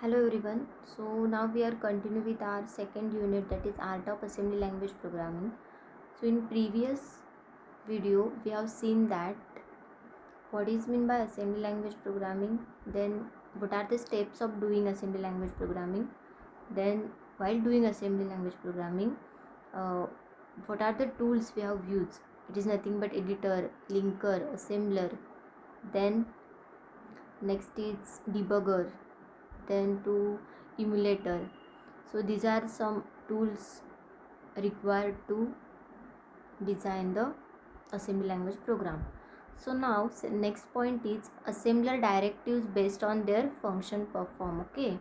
Hello everyone. So now we are continue with our second unit, that is Art of Assembly Language Programming. So in previous video we have seen that what is meant by assembly language programming, then what are the steps of doing assembly language programming, then while doing assembly language programming, uh, what are the tools we have used. It is nothing but editor, linker, assembler, then next is debugger, then to emulator. So these are some tools required to design the assembly language program. So now next point is assembler directives based on their function perform. Okay,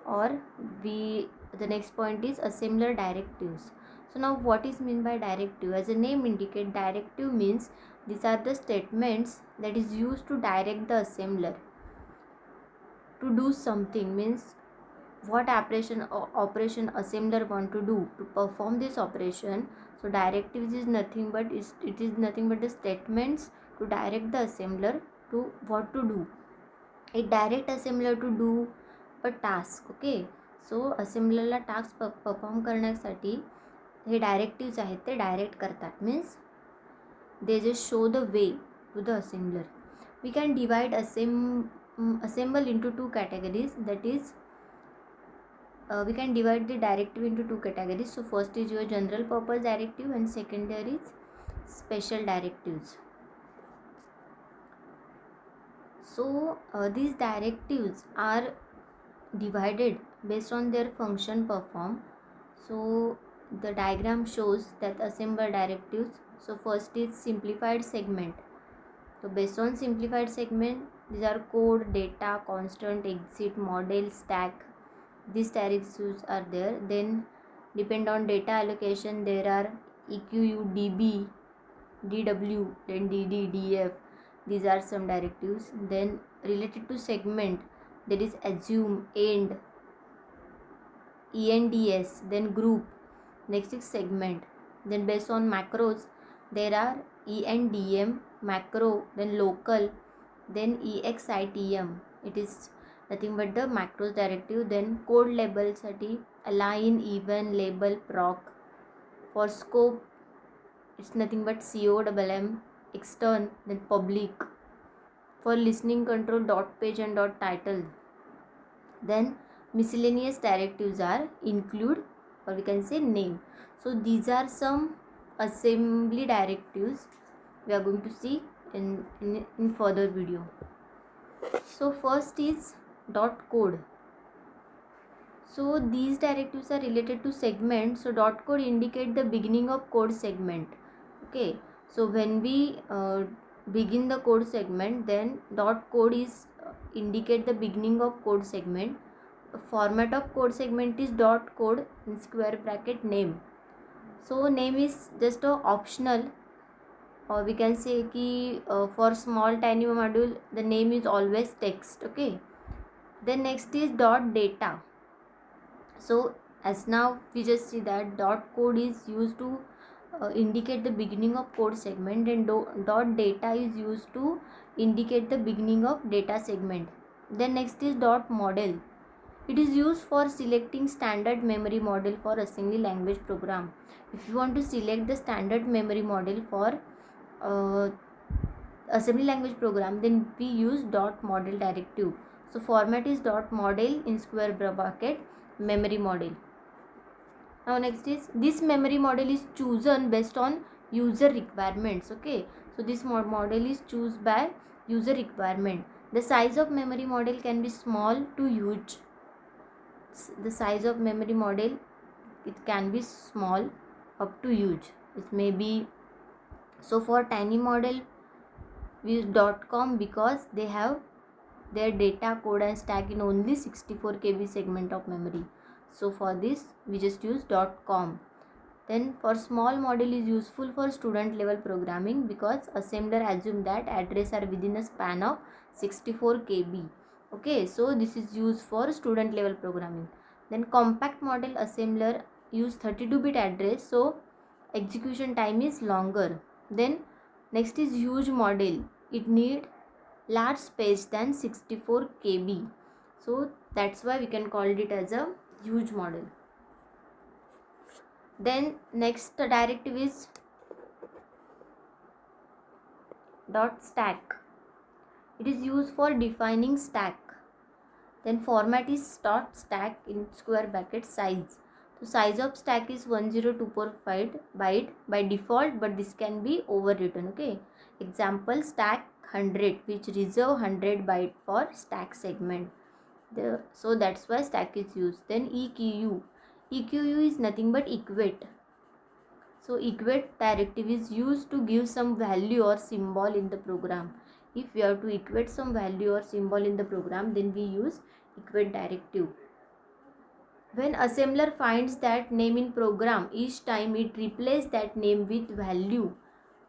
or we the next point is assembler directives. So now what is meant by directive? As the name indicate, directive means these are the statements that is used to direct the assembler to do something, means what operation assembler want to do to perform this operation. So directives is nothing but it is nothing but the statements to direct the assembler to what to do. It direct assembler to do a task. Okay, so assemblerला task perform करण्यासाठी हे directives आहेत ते direct करतात, means they just show the way to the assembler. We can divide assemble into two categories, that is we can divide the directive into two categories. So first is your general purpose directive and second there is special directives. So these directives are divided based on their function perform. So the diagram shows that assemble directives. So first is simplified segment. So based on simplified segment, these are code, data, constant, exit, model, stack. These directives are there. Then depend on data allocation, there are EQU, DB, DW, then DD, DF. These are some directives. Then related to segment, there is assume, end, ENDS, then group. Next is segment. Then based on macros, there are ENDM, macro, then local, then EXITM. It is nothing but the macros directive. Then code label साठी align, even, label, proc. For scope, it's nothing but COMM, extern, then public. For listening control, dot page and dot title. Then miscellaneous directives are include, or we can say name. So these are some assembly directives we are going to see in further video. So first is dot code. So these directives are related to segment. So dot code indicate the beginning of code segment. Okay, so when we begin the code segment, then dot code is indicate the beginning of code segment. Format of code segment is dot code in square bracket name. So name is just a optional, or we can say कि for small tiny module the name is always text. Okay, then next is dot data. So as now we just see that dot code is used to indicate the beginning of code segment, and dot data is used to indicate the beginning of data segment. Then next is dot model. It is used for selecting standard memory model for assembly language program. If you want to select the standard memory model for assembly language program, then we use dot model directive. So format is dot model in square bracket memory model. Now next is this memory model is chosen based on user requirements. Okay, so this model is chosen by user requirement. The size of memory model can be small to huge. The size of memory model, it can be small up to huge. It may be, so for tiny model we use .com because they have their data, code and stack in only 64 KB segment of memory. So for this we just use .com. Then for small model is useful for student level programming because assembler assume that address are within a span of 64 KB. Okay, so this is used for student level programming. Then compact model assembler use 32-bit address, so execution time is longer. Then next is huge model. It need large space than 64 KB. So that's why we can call it as a huge model. Then next directive is dot stack. It is used for defining stack. Then format is dot stack in square bracket size. So size of stack is 10245 byte by default, but this can be overwritten. Okay. Example, stack 100, which reserve 100 byte for stack segment. So that's why stack is used. Then EQU. EQU is nothing but equate. So equate directive is used to give some value or symbol in the program. If we have to equate some value or symbol in the program, then we use equate directive. When assembler finds that name in program, each time it replaces that name with value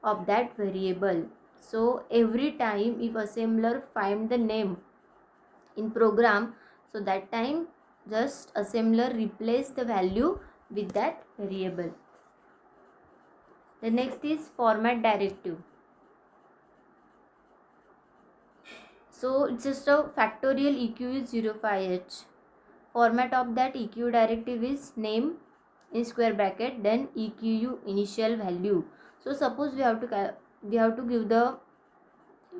of that variable. So every time if assembler find the name in program, so that time just assembler replace the value with that variable. The next is format directive. So it's just a factorial EQ is 05H. Format of that EQ directive is name in square bracket, then EQU initial value. So suppose we have to give the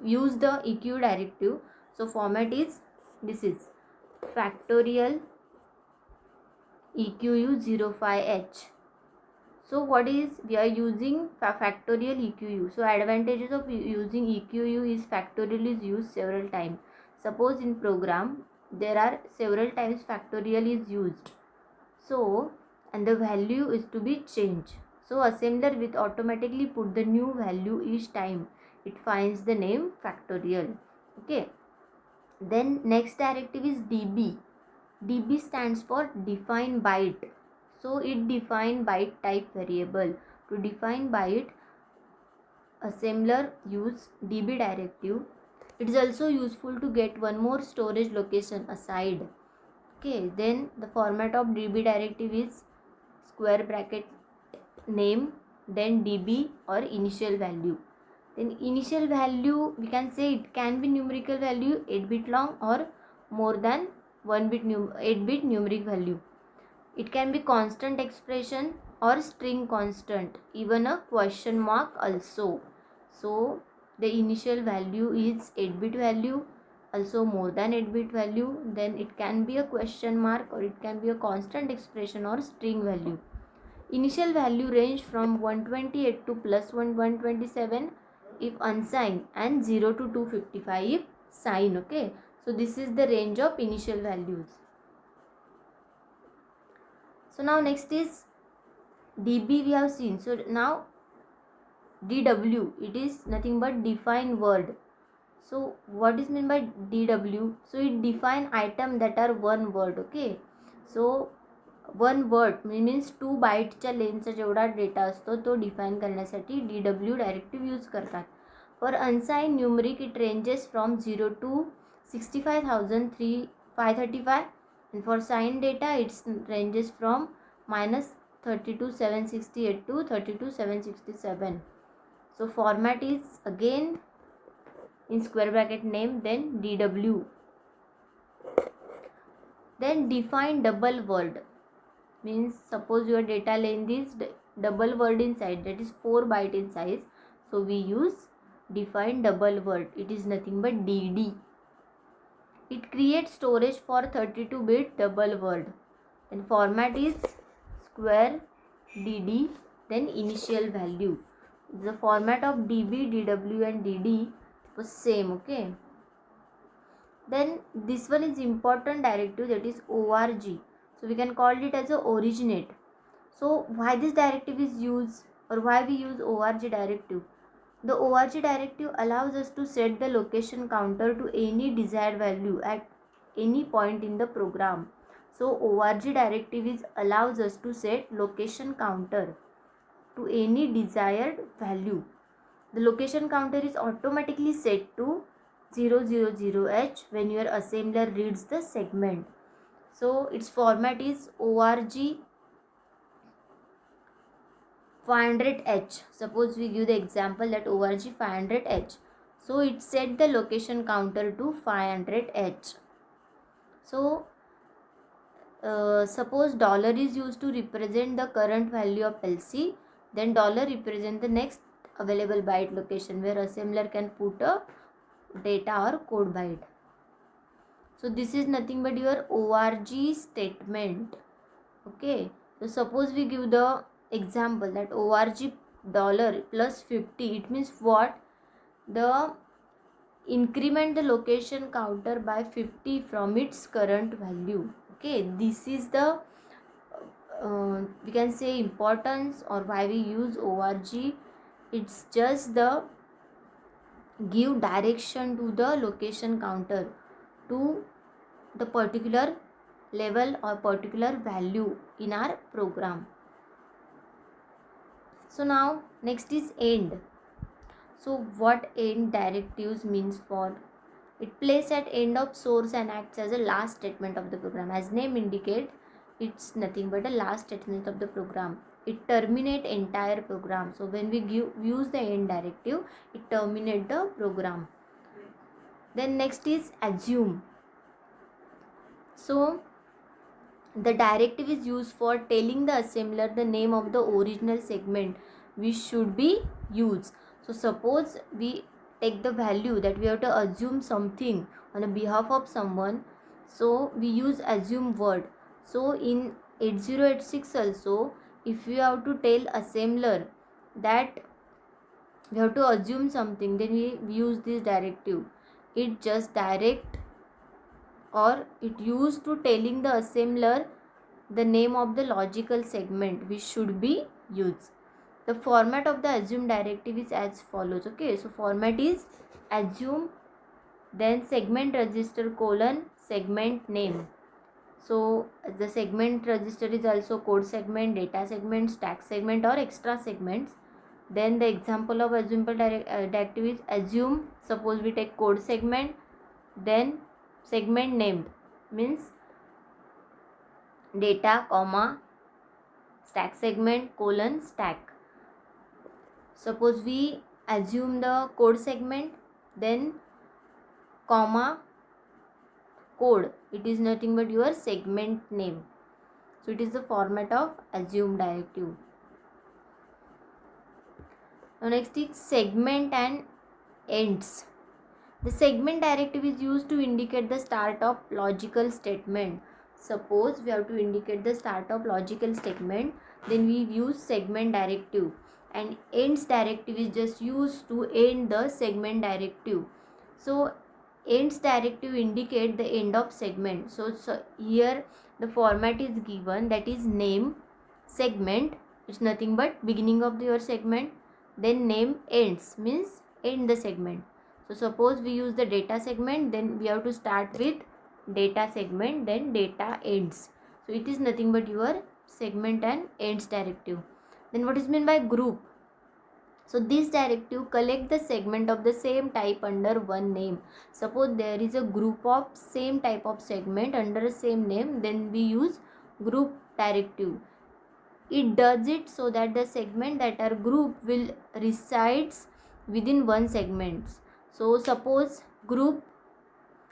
use the EQ directive. So format is, this is factorial EQU 05H. So what is, we are using factorial EQU. So advantages of using EQU is factorial is used several times. Suppose in program there are several times factorial is used. So and the value is to be changed. So assembler will automatically put the new value each time it finds the name factorial. Okay. Then next directive is DB. DB stands for define byte. So it define byte type variable. To define byte, assembler use DB directive. It is also useful to get one more storage location aside. Okay, then the format of DB directive is square bracket name, then DB or initial value. Then initial value, we can say it can be numerical value 8-bit long or more than 8-bit numeric value. It can be constant expression or string constant, even a question mark also. So the initial value is 8-bit value, also more than 8-bit value. Then it can be a question mark or it can be a constant expression or string value. Initial value range from 128 to plus 127 if unsigned, and 0 to 255 if signed. Okay, so this is the range of initial values. So now next is DB we have seen. So now DW, it is nothing but define word. So what is meant by DW? So it define item that are one word. Okay, so one word means 2 बाईटच्या लेनचा जेवढा data असतो तो define करण्यासाठी DW directive use करतात. For अनसाइन numeric it ranges from 0 to 65,535 and for signed data it ranges from -32,768 to 32,767. So format is again in square bracket name, then DW. Then define double word means suppose your data length is double word in size, that is 4 byte in size. So we use define double word. It is nothing but DD. It creates storage for 32-bit double word. And format is square DD, then initial value. The format of DB, DW and DD was same. Okay. Then this one is important directive, that is ORG. So we can call it as a originate. So why this directive is used, or why we use ORG directive? The ORG directive allows us to set the location counter to any desired value at any point in the program. So ORG directive allows us to set location counter to any desired value. The location counter is automatically set to 000H when your assembler reads the segment. So its format is ORG 500H. Suppose we give the example that ORG 500H. So it set the location counter to 500H. So suppose dollar is used to represent the current value of LC, then dollar represent the next available byte location where assembler can put a data or code byte. So this is nothing but your org statement. Okay, so suppose we give the example that org dollar plus 50, it means what? The increment the location counter by 50 from its current value. Okay, this is the we can say importance or why we use org. It's just the give direction to the location counter to the particular level or particular value in our program. So now next is end. So what end directives means for? It plays at end of source and acts as a last statement of the program. As name indicate, it's nothing but a last statement of the program. It terminate entire program. So when we use the end directive, it terminate the program. Then next is assume. So the directive is used for telling the assembler the name of the original segment which should be used. So suppose we take the value that we have to assume something on the behalf of someone, so we use assume word. So in 8086 also, if you have to tell assembler that we have to assume something, then we use this directive. It just direct or it used to telling the assembler the name of the logical segment which should be used. The format of the assume directive is as follows. Okay, so format is assume, then segment register colon segment name. So the segment register is also code segment, data segment, stack segment or extra segments. Then the example of assume directive is assume. Suppose we take code segment, then segment named means data comma stack segment colon stack. Suppose we assume the code segment, then comma code, it is nothing but your segment name. So it is the format of assume directive. Now next is segment and ends. The segment directive is used to indicate the start of logical statement. Suppose we have to indicate the start of logical statement, then we use segment directive, and ends directive is just used to end the segment directive. So ends directive indicate the end of segment. So here the format is given, that is name segment, it's nothing but beginning of your segment, then name ends means end the segment. So suppose we use the data segment, then we have to start with data segment, then data ends. So it is nothing but your segment and ends directive. Then what is meant by group? So this directive collect the segment of the same type under one name. Suppose there is a group of same type of segment under the same name, then we use group directive. It does it so that the segment that are grouped will resides within one segment. So suppose group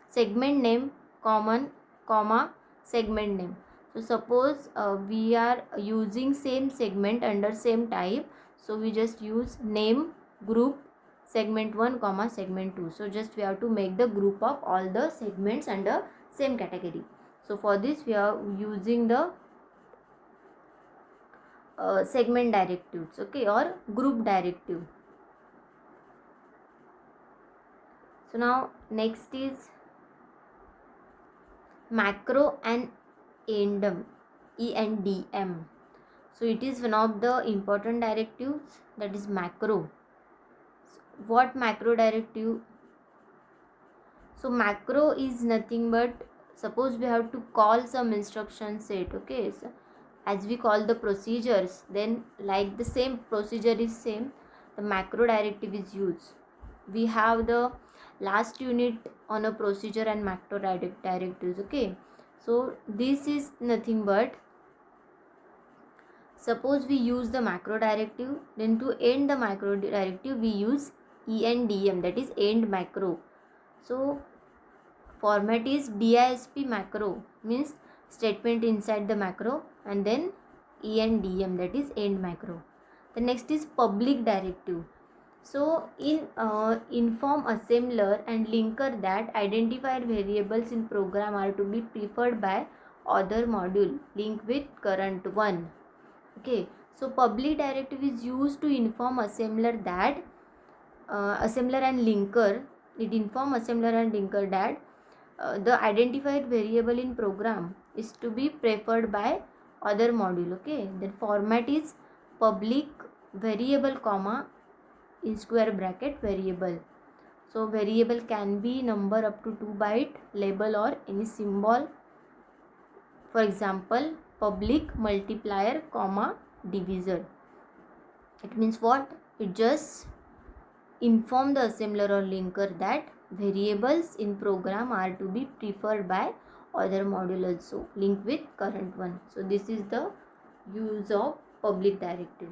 segment name common comma segment name. So suppose we are using same segment under same type, so we just use name group segment 1 comma segment 2. So just we have to make the group of all the segments under same category. So for this we are using the segment directives, okay, or group directive. So now next is macro and endm, ENDM. So it is one of the important directives, that is macro. What macro directive? So macro is nothing but, suppose we have to call some instruction set, okay, so as we call the procedures, then like the same procedure is same, the macro directive is used. We have the last unit on a procedure and macro directives, okay. So this is nothing but, suppose we use the macro directive, then to end the macro directive we use ENDM, that is end macro. So format is DISP macro, means statement inside the macro, and then ENDM, that is end macro. The next is public directive. So in inform assembler and linker that identifier variables in program are to be preferred by other module link with current one. Okay, so public directive is used to inform assembler that assembler and linker, it inform assembler and linker that the identified variable in program is to be preferred by other module. Okay, the format is public variable comma in square bracket variable. So variable can be number up to 2 byte, label or any symbol. For example, public multiplier comma divisor. It means what? It just inform the assembler or linker that variables in program are to be preferred by other module also link with current one. So this is the use of public directive.